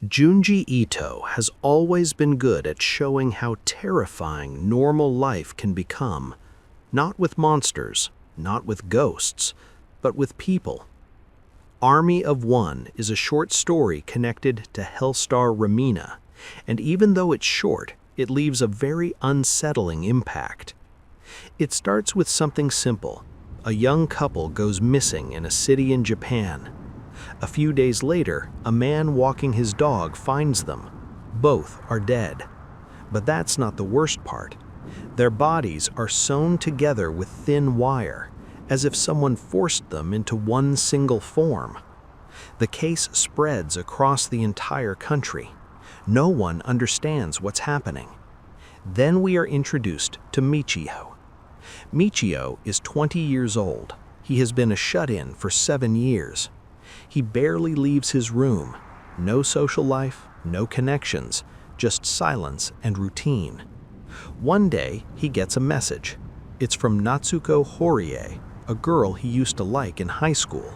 Junji Ito has always been good at showing how terrifying normal life can become, not with monsters, not with ghosts, but with people. Army of One is a short story connected to Hellstar Ramina, and even though it's short, it leaves a very unsettling impact. It starts with something simple. A young couple goes missing in a city in Japan. A few days later, a man walking his dog finds them. Both are dead. But that's not the worst part. Their bodies are sewn together with thin wire, as if someone forced them into one single form. The case spreads across the entire country. No one understands what's happening. Then we are introduced to Michio. Michio is 20 years old. He has been a shut-in for 7 years. He barely leaves his room. No social life, no connections, just silence and routine. One day, he gets a message. It's from Natsuko Horie, a girl he used to like in high school.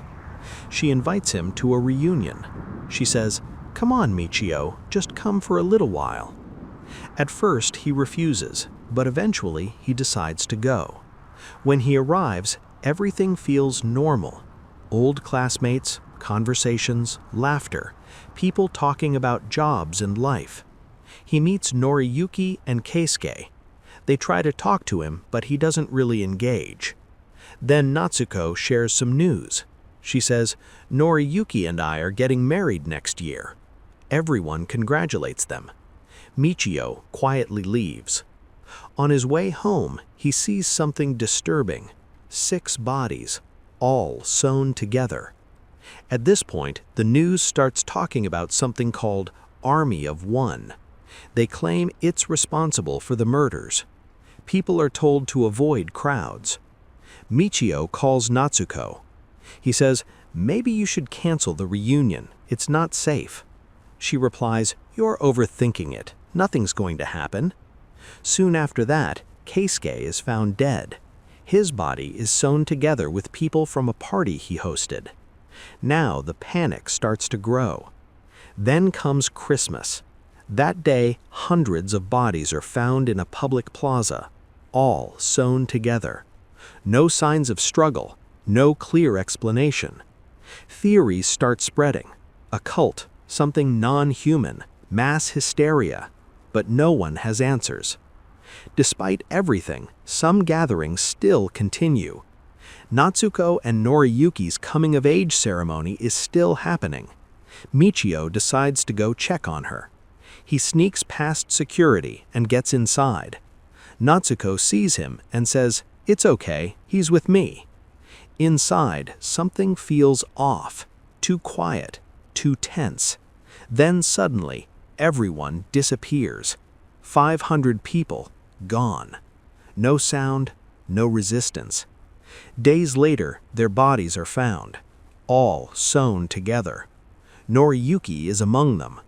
She invites him to a reunion. She says, "Come on, Michio, just come for a little while." At first, he refuses, but eventually he decides to go. When he arrives, everything feels normal. Old classmates, conversations, laughter, people talking about jobs and life. He meets Noriyuki and Keisuke. They try to talk to him, but he doesn't really engage. Then Natsuko shares some news. She says, "Noriyuki and I are getting married next year." Everyone congratulates them. Michio quietly leaves. On his way home, he sees something disturbing. 6 bodies, all sewn together. At this point, the news starts talking about something called Army of One. They claim it's responsible for the murders. People are told to avoid crowds. Michio calls Natsuko. He says, "Maybe you should cancel the reunion. It's not safe." She replies, "You're overthinking it. Nothing's going to happen." Soon after that, Keisuke is found dead. His body is sewn together with people from a party he hosted. Now the panic starts to grow. Then comes Christmas. That day, hundreds of bodies are found in a public plaza, all sewn together. No signs of struggle, no clear explanation. Theories start spreading. A cult, something non-human, mass hysteria, but no one has answers. Despite everything, some gatherings still continue. Natsuko and Noriyuki's coming-of-age ceremony is still happening. Michio decides to go check on her. He sneaks past security and gets inside. Natsuko sees him and says, "It's okay, he's with me." Inside, something feels off, too quiet, too tense. Then suddenly, everyone disappears. 500 people, gone. No sound, no resistance. Days later, their bodies are found, all sewn together. Noriyuki is among them.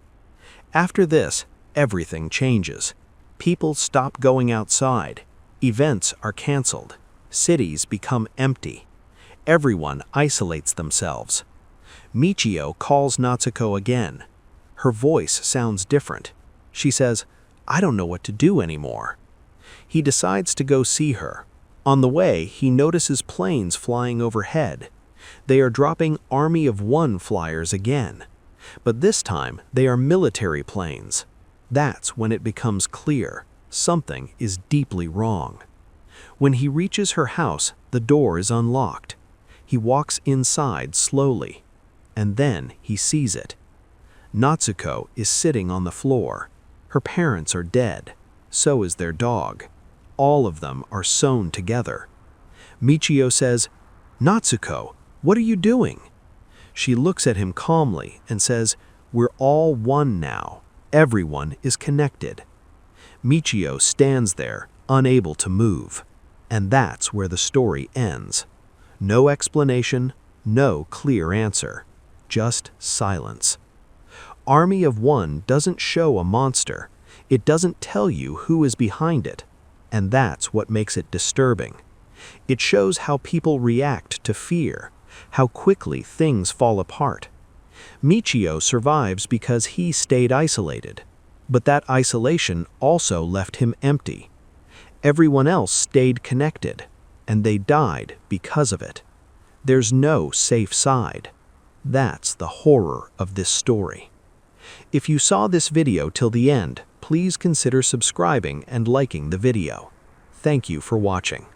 After this, everything changes. People stop going outside. Events are canceled. Cities become empty. Everyone isolates themselves. Michio calls Natsuko again. Her voice sounds different. She says, "I don't know what to do anymore." He decides to go see her. On the way, he notices planes flying overhead. They are dropping Army of One flyers again. But this time, they are military planes. That's when it becomes clear something is deeply wrong. When he reaches her house, the door is unlocked. He walks inside slowly, and then he sees it. Natsuko is sitting on the floor. Her parents are dead. So is their dog. All of them are sewn together. Michio says, "Natsuko, what are you doing?" She looks at him calmly and says, "We're all one now. Everyone is connected." Michio stands there, unable to move. And that's where the story ends. No explanation, no clear answer. Just silence. Army of One doesn't show a monster. It doesn't tell you who is behind it. And that's what makes it disturbing. It shows how people react to fear, how quickly things fall apart. Michio survives because he stayed isolated, but that isolation also left him empty. Everyone else stayed connected, and they died because of it. There's no safe side. That's the horror of this story. If you saw this video till the end, please consider subscribing and liking the video. Thank you for watching.